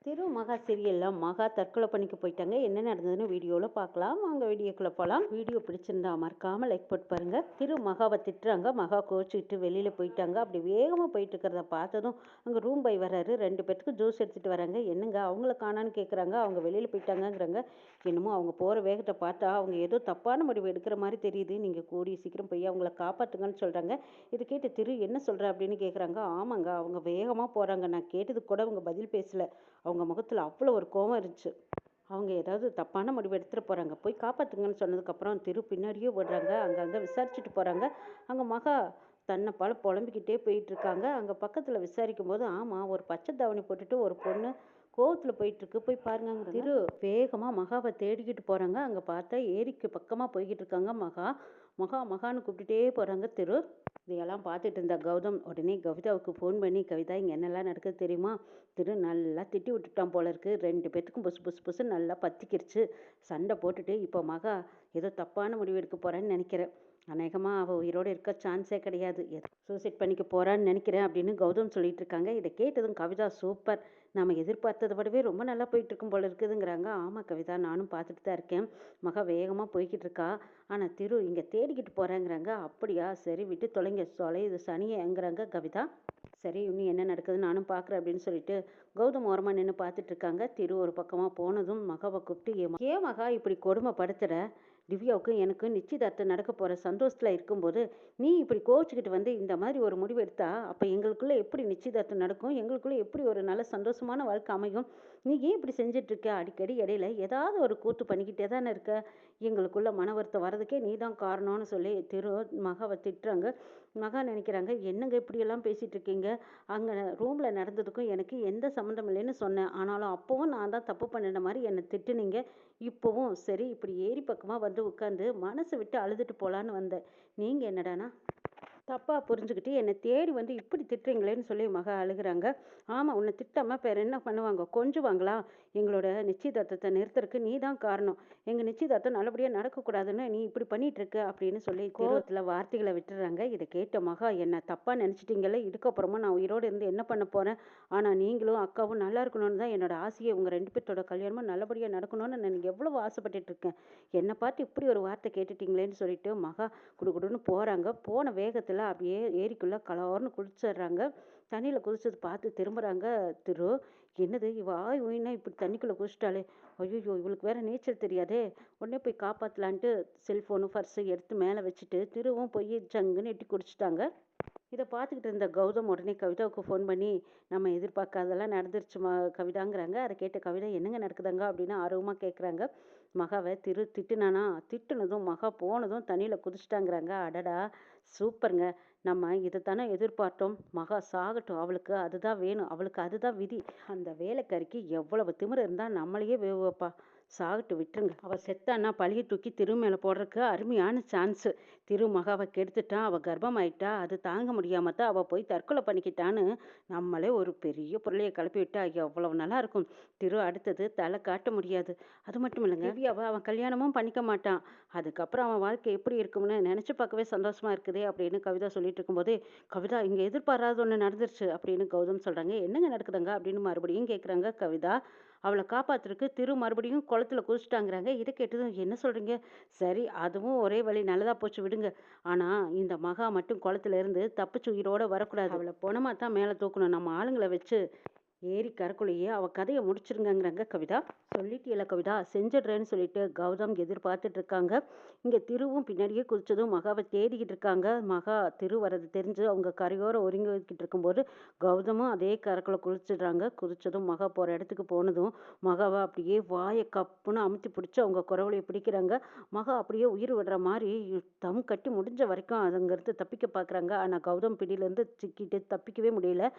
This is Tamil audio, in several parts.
திரு மகா சீரியலில் மகா தற்கொலை பண்ணிக்க போயிட்டாங்க. என்ன நடந்ததுன்னு வீடியோவில் பார்க்கலாம். வாங்க வீடியோக்குள்ளே போகலாம். வீடியோ பிடிச்சிருந்தா மறக்காமல் லைக் போட்டு பாருங்க. திரு மகாவை திட்டுறாங்க. மகா கோச்சிக்கிட்டு வெளியில் போயிட்டாங்க. அப்படி வேகமாக போயிட்டு இருக்கிறத பார்த்ததும் அங்கே ரூம் பை வர்றாரு. 2 பேத்துக்கு ஜூஸ் எடுத்துகிட்டு வராங்க. என்னங்க அவங்கள காணான்னு கேட்குறாங்க. அவங்க வெளியில் போயிட்டாங்கங்கிறாங்க. என்னமோ அவங்க போகிற வேகத்தை பார்த்தா அவங்க ஏதோ தப்பான முடிவு எடுக்கிற மாதிரி தெரியுது. நீங்கள் கூடி சீக்கிரம் போய் அவங்கள காப்பாற்றுங்கன்னு சொல்கிறாங்க. இது கேட்டு திரு என்ன சொல்கிற அப்படின்னு கேட்குறாங்க. ஆமாங்க அவங்க வேகமாக போகிறாங்க. நான் கேட்டதுக்கு கூட அவங்க பதில் பேசலை. அவங்க முகத்தில் அவ்வளோ ஒரு கோவம் இருந்துச்சு. அவங்க ஏதாவது தப்பான முடிவு எடுத்துகிட்டு போகிறாங்க. போய் காப்பாற்றுங்கன்னு சொன்னதுக்கப்புறம் திரு பின்னாடியே ஓடுறாங்க. அங்கங்கே விசாரிச்சுட்டு போகிறாங்க. அங்கே மகா தன்னை பல புலம்பிக்கிட்டே போயிட்டுருக்காங்க. அங்கே பக்கத்தில் விசாரிக்கும் போது ஆமாம் ஒரு பச்சை தாவணி போட்டுட்டு ஒரு பொண்ணு கோவத்தில் போயிட்டுருக்கு, போய் பாருங்க. திரு வேகமாக மகாவை தேடிக்கிட்டு போகிறாங்க. அங்கே பார்த்தா ஏரிக்கு பக்கமாக போய்கிட்டு இருக்காங்க. மகா மகா மகான்னு கூப்பிட்டுட்டே போகிறாங்க திரு. இதையெல்லாம் பார்த்துட்டு இருந்த கௌதம் உடனே கவிதாவுக்கு ஃபோன் பண்ணி, கவிதா இங்கே என்னெல்லாம் நடக்குது தெரியுமா? திரு நல்லா திட்டி விட்டுட்டான் போல இருக்கு. 2 பேத்துக்கும் புசு புசு புசு நல்லா பற்றிக்கிருச்சு. சண்டை போட்டுட்டு இப்போ மகா ஏதோ தப்பான முடிவு எடுக்க போகிறான்னு நினைக்கிறேன். அநேகமாக அவள் உயிரோடு இருக்க சான்ஸே கிடையாது. சூசைட் பண்ணிக்க போகிறான்னு நினைக்கிறேன் அப்படின்னு கௌதம் சொல்லிட்டு இருக்காங்க. இதை கேட்டதும் கவிதா சூப்பர், நம்ம எதிர்பார்த்ததை விடவே ரொம்ப நல்லா போயிட்டுருக்கும் போல இருக்குதுங்கிறாங்க. ஆமாம் கவிதா, நானும் பார்த்துட்டு தான் இருக்கேன். மகா வேகமாக போய்கிட்டு இருக்கா. ஆனால் திரு இங்கே தேடிக்கிட்டு போகிறேங்கிறாங்க. அப்படியா, சரி விட்டு தொலைங்க, தொலையுது சனியேங்கிறாங்க கவிதா. சரி இன்னும் என்ன நடக்குதுன்னு நானும் பார்க்குறேன் அப்படின்னு சொல்லிட்டு கௌதம் ஓரமாக நின்று பார்த்துட்டு இருக்காங்க. திரு ஒரு பக்கமாக போனதும் மகாவை கூப்பிட்டு, ஏன் மகா இப்படி கொடுமைப்படுத்துகிற? திவ்யாவுக்கு எனக்கு நிச்சயதார்த்தம் நடக்க போகிற சந்தோஷத்தில் இருக்கும்போது நீ இப்படி கோவிச்சுக்கிட்டு வந்து இந்த மாதிரி ஒரு முடிவு எடுத்தா அப்போ எங்களுக்குள்ளே எப்படி நிச்சயதார்த்தம் நடக்கும்? எங்களுக்குள்ளே எப்படி ஒரு நல்ல சந்தோஷமான வாழ்க்கை அமையும்? நீ ஏன் இப்படி செஞ்சிட்ருக்க? அடிக்கடி இடையில ஏதாவது ஒரு கூத்து பண்ணிக்கிட்டே தானே இருக்க. எங்களுக்குள்ள மன வருத்தம் வர்றதுக்கே நீ தான் காரணம்னு சொல்லி திரு மகாவை திட்டுறாங்க. மகா நினைக்கிறாங்க, என்னங்க இப்படியெல்லாம் பேசிகிட்டு இருக்கீங்க? அங்கே ரூமில் நடந்ததுக்கும் எனக்கு எந்த சம்மந்தம் இல்லைன்னு சொன்னேன். ஆனாலும் அப்போவும் நான் தான் தப்பு பண்ணின மாதிரி என்னை திட்டுனீங்க. இப்போவும் சரி இப்படி ஏரி பக்கமாக வந்து உட்காந்து மனசை விட்டு அழுதுட்டு போகலான்னு வந்தேன். நீங்கள் என்னடானா தப்பாக புரிஞ்சுக்கிட்டு என்னை தேடி வந்து இப்படி திட்டுறீங்களேன்னு சொல்லி மகா அழுகிறாங்க. ஆமாம், உன்னை திட்டாமல் வேறு என்ன பண்ணுவாங்க? கொஞ்சுவாங்களா? எங்களோட நிச்சயதார்த்தத்தை நிறுத்துறதுக்கு நீ தான் காரணம். எங்கள் நிச்சயதார்த்தம் நல்லபடியாக நடக்கக்கூடாதுன்னு நீ இப்படி பண்ணிகிட்ருக்க அப்படின்னு சொல்லி கோவத்தில் வார்த்தைகளை விட்டுறாங்க. இதை கேட்ட மகா, என்னை தப்பாக நினச்சிட்டிங்களே, இதுக்கப்புறமா நான் உயிரோடு இருந்து என்ன பண்ண போகிறேன்? ஆனால் நீங்களும் அக்காவும் நல்லா இருக்கணும்னு தான் என்னோட ஆசையை. உங்கள் 2 பேர்த்தோட கல்யாணமும் நல்லபடியாக நடக்கணும்னு நான் எவ்வளோ ஆசைப்பட்டுட்ருக்கேன். என்னை பார்த்து இப்படி ஒரு வார்த்தை கேட்டுட்டிங்களேன்னு சொல்லிட்டு மகா குடுகுடுன்னு போகிறாங்க. போன வேகத்தில் அப்படியே ஏரிக்குள்ளே கலோர்னு குளிச்சிடுறாங்க. தண்ணியில் குதிச்சது பார்த்து திரும்புகிறாங்க திரு. என்னது இவ ஆய் ஊயினா இப்படி தண்ணிக்குள்ளே குதிச்சிட்டாலே, ஐயோ இவளுக்கு வேற நீச்சல் தெரியாதே, உடனே போய் காப்பாற்றலான்ட்டு செல்ஃபோனு பர்ஸு எடுத்து மேலே வச்சுட்டு திருவும் போய் ஜங்குன்னு எட்டி குடிச்சிட்டாங்க. இதை பார்த்துக்கிட்டு இருந்த கௌதம் உடனே கவிதாவுக்கு ஃபோன் பண்ணி, நம்ம எதிர்பார்க்காதெல்லாம் நடந்துருச்சு கவிதாங்கிறாங்க. அதை கேட்ட கவிதா என்னங்க நடக்குதுங்க அப்படின்னு ஆர்வமாக கேட்குறாங்க. மகாவை திரு திட்டுனானா, திட்டுனதும் மகா போனதும் தண்ணியில் குதிச்சிட்டாங்கிறாங்க. அடடா சூப்பருங்க, நம்ம இதை தானே எதிர்பார்த்தோம். மகா சாகட்டும், அவளுக்கு அதுதான் வேணும், அவளுக்கு அதுதான் விதி. அந்த வேலைக்காரிக்கு எவ்வளவு திமிரு இருந்தால் நம்மளையே வேவுவப்பா. சாகட்டு விட்டுருங்க. அவள் செத்தான்னா பழியை தூக்கி திரு மேலே போடுறதுக்கு அருமையான சான்ஸு. திரு மகாவை கெடுத்துட்டான், அவள் கர்ப்பமாயிட்டா, அது தாங்க முடியாமல் தான் அவள் போய் தற்கொலை பண்ணிக்கிட்டான்னு நம்மளே ஒரு பெரிய பொருளையை கிளப்பி விட்டா எவ்வளவு நல்லா இருக்கும். திரு அடுத்தது தலை காட்ட முடியாது. அது மட்டும் இல்லைங்க, திவ்யாவை அவன் கல்யாணமும் பண்ணிக்க மாட்டான். அதுக்கப்புறம் அவன் வாழ்க்கை எப்படி இருக்கும்னு நினச்சி பார்க்கவே சந்தோஷமா இருக்குதே அப்படின்னு கவிதா சொல்லிட்டு இருக்கும்போதே, கவிதா இங்கே எதிர்பாராத ஒன்று நடந்துருச்சு அப்படின்னு கௌதம் சொல்கிறாங்க. என்னங்க நடக்குதுங்க அப்படின்னு மறுபடியும் கேட்குறாங்க கவிதா. அவளை காப்பாத்துறதுக்கு திரு மறுபடியும் குளத்துல குதிச்சிட்டாங்கிறாங்க. இதை கேட்டதும் என்ன சொல்கிறீங்க? சரி அதுவும் ஒரே வழி, நல்லதாக போச்சு விடுங்க. ஆனால் இந்த மகா மட்டும் குளத்துல இருந்து தப்பிச்சு உயிரோடு வரக்கூடாது. அவளை பொணமாக தான் மேலே தூக்கணும். நம்ம ஆளுங்களை வச்சு ஏரி கரைக்குள்ளேயே அவள் கதையை முடிச்சிருங்கிறாங்க கவிதா. சொல்லிட்டியல கவிதா, செஞ்சிடுறேன்னு சொல்லிட்டு கௌதம் எதிர்பார்த்துட்டு இருக்காங்க. இங்கே திருவும் பின்னாடியே குதிச்சதும் மகாவை தேடிக்கிட்டு இருக்காங்க. மகா திரு வரது தெரிஞ்சு அவங்க கரையோர ஒருங்கிக்கிட்டு இருக்கும்போது கௌதமும் அதே கரைக்குள்ளே குளிச்சிடுறாங்க. குதிச்சதும் மகா போகிற இடத்துக்கு போனதும் மகாவை அப்படியே வாயை கப்புன்னு அமுத்தி பிடிச்சி அவங்க குறவலையை பிடிக்கிறாங்க. மகா அப்படியே உயிர் விடுற மாதிரி தம் கட்டி முடிஞ்ச வரைக்கும் அதுங்கிறது தப்பிக்க பார்க்குறாங்க. ஆனால் கௌதம் பிடியிலேருந்து சிக்கிட்டு தப்பிக்கவே முடியல.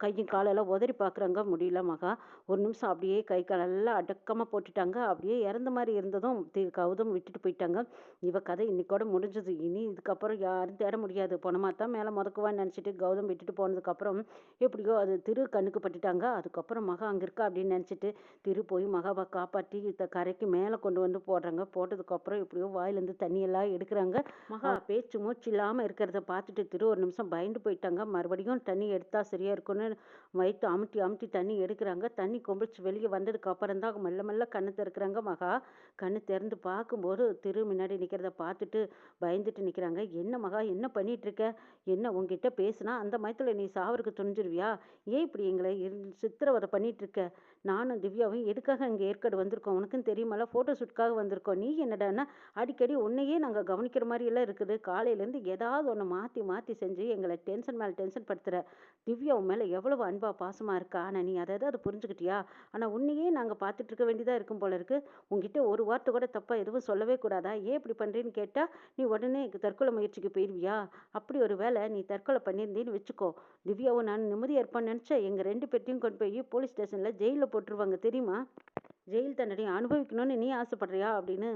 கையும் காலெல்லாம் உதறி பார்க்குறாங்க, முடியல மகா. ஒரு நிமிஷம் அப்படியே கை காலெல்லாம் அடக்கமாக போட்டுட்டாங்க. அப்படியே இறந்த மாதிரி இருந்ததும் கௌதம் விட்டுட்டு போயிட்டாங்க. இவ கதை இன்னைக்கோட முடிஞ்சது. இனி இதுக்கப்புறம் யாரும் தேட முடியாது. பொணமாக தான் மேலே முதக்குவான்னு நினச்சிட்டு கௌதம் விட்டுட்டு போனதுக்கப்புறம் எப்படியோ அது திரு கண்ணுக்கு பட்டுட்டாங்க. அதுக்கப்புறம் மகா அங்கே இருக்கா அப்படின்னு நினச்சிட்டு திரு போய் மகாவை காப்பாற்றி கரைக்கு மேலே கொண்டு வந்து போடுறாங்க. போட்டதுக்கப்புறம் எப்படியோ வாயிலேருந்து தண்ணியெல்லாம் எடுக்கிறாங்க. மகா பேச்சு மூச்சு இல்லாமல் இருக்கிறத பார்த்துட்டு திரு ஒரு நிமிஷம் பயந்து போயிட்டாங்க. மறுபடியும் தண்ணி எடுத்தால் சரியாக இருக்கும்னு வயிற்று அமுத்தி அமுத்தி ஊற்றி தண்ணி எடுக்கிறாங்க. தண்ணி கொம்பிடிச்சு வெளியே வந்ததுக்கு அப்புறம் தான் மெல்ல மெல்ல கண்ணு திறக்கிறாங்க மகா. கண்ணு திறந்து பார்க்கும்போது திரு முன்னாடி நிற்கிறத பார்த்துட்டு பயந்துட்டு நிற்கிறாங்க. என்ன மகா, என்ன பண்ணிட்டு இருக்க? என்ன உங்ககிட்ட பேசுனா அந்த மயத்தில் நீ சாவருக்கு துணிஞ்சிருவியா? ஏன் இப்படி எங்களை சித்திரவதை பண்ணிட்டு இருக்க? நானும் திவ்யாவும் எதுக்காக இங்கே ஏற்காடு வந்திருக்கோம் உனக்கும் தெரியுமால? ஃபோட்டோ ஷூட்காக வந்திருக்கோம். நீ என்னடான்னா அடிக்கடி உன்னையே நாங்கள் கவனிக்கிற மாதிரி எல்லாம் இருக்குது. காலையிலேருந்து ஏதாவது ஒன்று மாற்றி மாற்றி செஞ்சு எங்களை டென்ஷன் மேலே டென்ஷன் படுத்துகிற. திவ்யா உன் மேலே எவ்வளவு அன்பா பாசமாக இருக்கா. ஆனால் நீ அதை ஏதாவது புரிஞ்சுக்கிட்டியா? ஆனால் உன்னையே நாங்கள் பார்த்துட்டு இருக்க வேண்டியதாக இருக்கும் போல இருக்கு. உங்ககிட்ட ஒரு வார்த்தை கூட தப்பாக எதுவும் சொல்லவே கூடாதா? ஏன் இப்படி பண்ணுறேன்னு கேட்டால் நீ உடனே தற்கொலை முயற்சிக்கு போயிடுவியா? அப்படி ஒரு வேளை நீ தற்கொலை பண்ணியிருந்தேன்னு வச்சுக்கோ, திவ்யாவும் நான் நிம்மதியாக இருப்பான்னு நினச்சேன். எங்கள் 2 பேர்த்தையும் கொண்டு போய் போலீஸ் ஸ்டேஷனில் ஜெயிலில் போட்டுருவாங்க தெரியுமா? ஜெயில் தண்டனை அனுபவிக்கணும்னு நீ ஆசைப்படுறியா? அப்படின்னு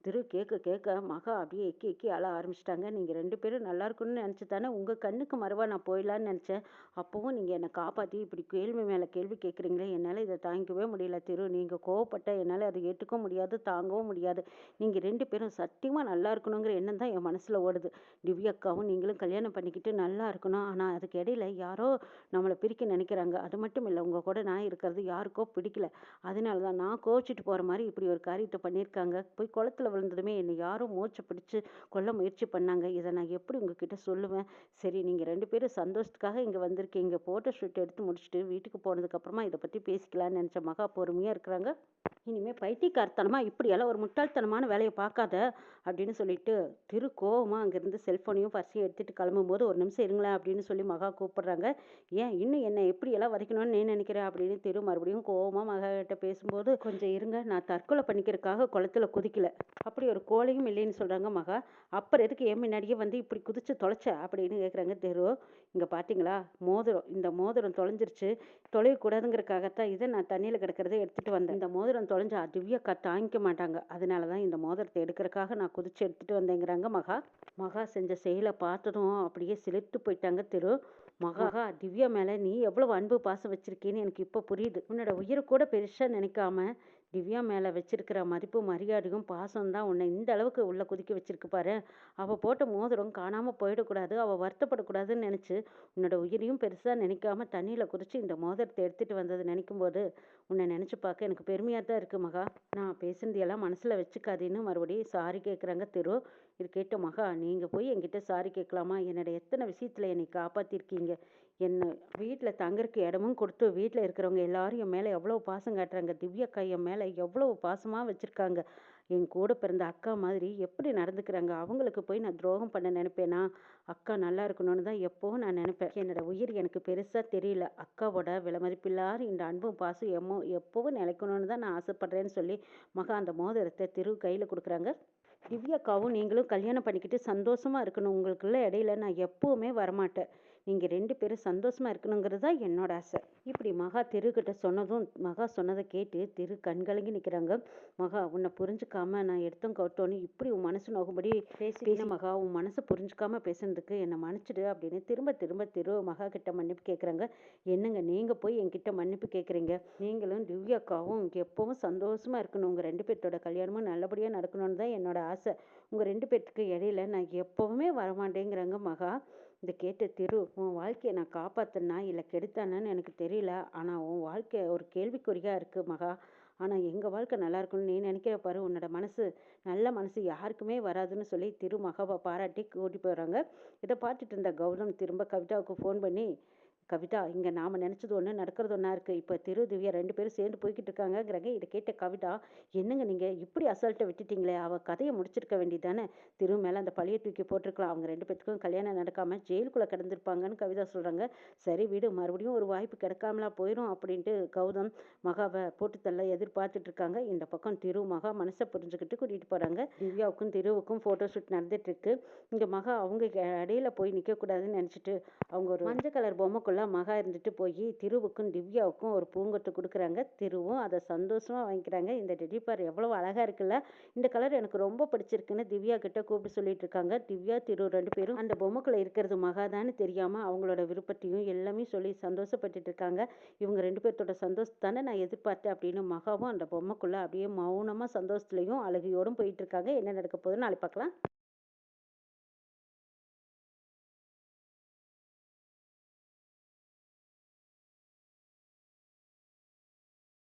திரு கேட்க கேட்க மகா அப்படியே எக்கி எக்கி அழ ஆரம்பிச்சிட்டாங்க. நீங்கள் 2 பேரும் நல்லா இருக்கணும்னு நினச்சி தானே உங்கள் கண்ணுக்கு மறைவா நான் போயிடலான்னு நினச்சேன். அப்போவும் நீங்கள் என்னை காப்பாற்றி இப்படி கேள்வி மேலே கேள்வி கேட்குறீங்களே, என்னால் இதை தாங்கிக்கவே முடியல திரு. நீங்கள் கோவப்பட்ட என்னால் அதை ஏற்றுக்க முடியாது, தாங்கவும் முடியாது. நீங்கள் 2 பேரும் சத்தியமாக நல்லா இருக்கணுங்கிற எண்ணம் தான் என் மனசில் ஓடுது. திவ்யாக்காவும் நீங்களும் கல்யாணம் பண்ணிக்கிட்டு நல்லா இருக்கணும். ஆனால் அதுக்கு இடையில யாரோ நம்மளை பிரிக்க நினைக்கிறாங்க. அது மட்டும் இல்லை, உங்கள் கூட நான் இருக்கிறது யாருக்கோ பிடிக்கல. அதனால தான் நான் கோச்சிட்டு போகிற மாதிரி இப்படி ஒரு காரியத்தை பண்ணியிருக்காங்க. போய் குளத்துல விழுந்ததுமே என்னை யாரோ மூச்சை பிடிச்சு கொல்ல முயற்சி பண்ணாங்க. இதை நான் எப்படி உங்ககிட்ட சொல்லுவேன்? சரி, நீங்கள் 2 பேரும் சந்தோஷத்துக்காக இங்கே வந்திருக்கீங்க. ஃபோட்டோ ஷூட் எடுத்து முடிச்சுட்டு வீட்டுக்கு போனதுக்கப்புறமா இதை பற்றி பேசிக்கலான்னு நினச்ச மகா பொறுமையாக இருக்கிறாங்க. இனிமேல் பைத்தியக்காரத்தனமாக இப்படியெல்லாம் ஒரு முட்டாள்தனமான வேலையை பார்க்காத அப்படின்னு சொல்லிட்டு திரு கோவமாக அங்கேருந்து செல்ஃபோனையும் பர்ஸையும் எடுத்துகிட்டு கிளம்பும்போது, ஒரு நிமிஷம் இருங்களேன் அப்படின்னு சொல்லி மகா கூப்பிடுறாங்க. ஏன் இன்னும் என்னை எப்படியெல்லாம் வதைக்கணும்னு நீ நினைக்கிறேன் அப்படின்னு திரு மறுபடியும் கோவமாக மகா கிட்ட பேசும்போது, கொஞ்சம் இருங்க, நான் தற்கொலை பண்ணிக்கிறதுக்காக குளத்துல குதிக்கல, அப்படி ஒரு கோலையும் இல்லைன்னு சொல்கிறாங்க மகா. அப்புறம் எதுக்கு என் முன்னாடியே வந்து இப்படி குதிச்சு தொலைச்ச அப்படின்னு கேட்குறாங்க திரு. இங்கே பார்த்தீங்களா, மோதிரம், இந்த மோதிரம் தொலைஞ்சிருச்சு. தொலையக்கூடாதுங்கிறக்காகத்தான் இதை நான் தண்ணியில் கிடக்கிறத எடுத்துகிட்டு வந்தேன். இந்த மோதிரம் தொலைஞ்சா திவ்யாக்கா தாங்கிக்க மாட்டாங்க. அதனால தான் இந்த மோதிரத்தை எடுக்கிறக்காக நான் குதிச்சு எடுத்துகிட்டு வந்தேங்கிறாங்க மகா. மகா செஞ்ச செயலை பார்த்ததும் அப்படியே சிலிர்த்து போயிட்டாங்க திரு. மகா, திவ்யா மேலே நீ எவ்வளவு அன்பு பாசம் வச்சிருக்கேன்னு எனக்கு இப்போ புரியுது. உன்னோட உயிரை கூட பெருசாக நினைக்காம திவ்யா மேலே வச்சிருக்கிற மதிப்பு மரியாதையும் பாசம் தான் உன்னை இந்த அளவுக்கு உள்ள குதிக்க வச்சிருக்கு பாரு. அவள் போட்ட மோதிரம் காணாமல் போயிடக்கூடாது, அவள் வருத்தப்படக்கூடாதுன்னு நினச்சி உன்னோட உயிரையும் பெருசாக நினைக்காம தண்ணியில் குதிச்சு இந்த மோதிரத்தை எடுத்துகிட்டு வந்தது நினைக்கும்போது உன்னை நினச்சி பார்க்க எனக்கு பெருமையாக தான் இருக்குது மகா. நான் பேசுனதையெல்லாம் மனசில் வச்சுக்காதேன்னு மறுபடியும் சாரி கேட்குறாங்க திரு. இது கேட்ட மகா, நீங்கள் போய் என்கிட்ட சாரி கேட்கலாமா? என்னோட எத்தனை விஷயத்தில் என்னை காப்பாற்றிருக்கீங்க. என்னை வீட்டில் தங்கறதுக்கு இடமும் கொடுத்து வீட்டில் இருக்கிறவங்க எல்லாரும் என் மேலே எவ்வளோ பாசம் காட்டுறாங்க. திவ்யாக்கா என் மேலே எவ்வளோ பாசமாக வச்சுருக்காங்க. என் கூட பிறந்த அக்கா மாதிரி எப்படி நடந்துக்கிறாங்க. அவங்களுக்கு போய் நான் துரோகம் பண்ண நினைப்பேனா? அக்கா நல்லா இருக்கணும்னு தான் எப்போவும் நான் நினைப்பேன். என்னோட உயிர் எனக்கு பெருசாக தெரியல. அக்காவோட விலைமதிப்பில்லாத இந்த அன்பும் பாசம் எப்போவும் நிலைக்கணும்னு தான் நான் ஆசைப்பட்றேன்னு சொல்லி மகா அந்த மோதிரத்தை திரு கையில் கொடுக்குறாங்க. திவ்யாக்காவும் நீங்களும் கல்யாணம் பண்ணிக்கிட்டு சந்தோஷமா இருக்கணும். உங்களுக்குள்ள இடையில நான் எப்பவுமே வரமாட்டேன். நீங்கள் 2 பேரும் சந்தோஷமா இருக்கணுங்கிறது தான் என்னோட ஆசை. இப்படி மகா திருக்கிட்ட சொன்னதும் மகா சொன்னதை கேட்டு திரு கண்கலங்கி நிற்கிறாங்க. மகா, உன்னை புரிஞ்சுக்காம நான் எடுத்தோம் கவுட்டோன்னு இப்படி உன் மனசு நோகும்படி பேசின மகா. உன் மனசை புரிஞ்சுக்காம பேசுனதுக்கு என்னை மன்னிச்சிடு அப்படின்னு திரும்ப திரும்ப திரு மகா கிட்ட மன்னிப்பு கேட்குறாங்க. என்னங்க, நீங்கள் போய் என்கிட்ட மன்னிப்பு கேட்குறீங்க? நீங்களும் திவ்யாக்காவும் எப்பவும் சந்தோஷமா இருக்கணும். உங்கள் 2 பேர்த்தோட கல்யாணமும் நல்லபடியாக நடக்கணும்னு தான் என்னோட ஆசை. உங்கள் 2 பேர்த்துக்கு இடையில நான் எப்பவுமே வரமாட்டேங்கிறாங்க மகா. இதை கேட்ட திரு, உன் வாழ்க்கையை நான் காப்பாற்றினா இல்லை கெடுத்தானு எனக்கு தெரியல. ஆனால் உன் வாழ்க்கை ஒரு கேள்விக்குறியாக இருக்குது மகா. ஆனால் எங்கள் வாழ்க்கை நல்லா இருக்கணும்னு நீ நினைக்கிற பாரு. உன்னோட மனசு, நல்ல மனசு யாருக்குமே வராதுன்னு சொல்லி திரு மகாவை பாராட்டி கூட்டி போயிடுறாங்க. இதை பார்த்துட்டு இருந்த கௌதம் திரும்ப கவிதாவுக்கு ஃபோன் பண்ணி, கவிதா, இங்கே நாம் நினச்சது ஒன்று நடக்கிறது ஒன்றா இருக்குது. இப்போ திரு திவ்யா 2 பேரும் சேர்ந்து போய்கிட்டு இருக்காங்கங்கிறாங்க. இதை கேட்ட கவிதா, என்னங்க நீங்கள் இப்படி அசால்ட்டை விட்டுட்டீங்களே, அவள் கதையை முடிச்சிருக்க வேண்டியதானே? திரு மேலே அந்த பழியை தூக்கி போட்டிருக்கலாம். அவங்க 2 பேத்துக்கும் கல்யாணம் நடக்காமல் ஜெயிலுக்குள்ளே கிடந்திருப்பாங்கன்னு கவிதா சொல்கிறாங்க. சரி வீடு, மறுபடியும் ஒரு வாய்ப்பு கிடைக்காமலா போயிடும் அப்படின்ட்டு கௌதம் மகாவை போட்டு தள்ள எதிர்பார்த்துட்டு இருக்காங்க. இந்த பக்கம் திரு மகா மனசை புரிஞ்சுக்கிட்டு கூட்டிகிட்டு போகிறாங்க. திவ்யாவுக்கும் திருவுக்கும் ஃபோட்டோ ஷூட் நடந்துட்டுருக்கு. இங்கே மகா அவங்க இடையில போய் நிற்கக்கூடாதுன்னு நினச்சிட்டு அவங்க ஒரு மஞ்சள் கலர் பொம்மைக்குள்ள மகா இருந்துட்டு போய் திருவுக்கும் திவ்யாவுக்கும் ஒரு பூங்கொத்து கொடுக்குறாங்க. திருவும் அதை சந்தோஷமாக வாங்கிக்கிறாங்க. இந்த டெடிபார் எவ்வளோ அழகாக இருக்குல்ல, இந்த கலர் எனக்கு ரொம்ப பிடிச்சிருக்குன்னு திவ்யா கிட்ட கூப்பிட்டு சொல்லிட்டு இருக்காங்க. திவ்யா திரு 2 பேரும் அந்த பொம்மைக்குள்ள இருக்கிறது மகாதான்னு தெரியாமல் அவங்களோட விருப்பத்தையும் எல்லாமே சொல்லி சந்தோஷப்பட்டுட்டு இருக்காங்க. இவங்க 2 பேர்த்தோட சந்தோஷத்தானே நான் எதிர்பார்த்தேன் அப்படின்னு மகாவும் அந்த பொம்மைக்குள்ள அப்படியே மௌனமாக சந்தோஷத்துலையும் அழகியோடும் போயிட்டு இருக்காங்க. என்ன நடக்க போகுதுன்னு நாளைக்கு பார்க்கலாம்.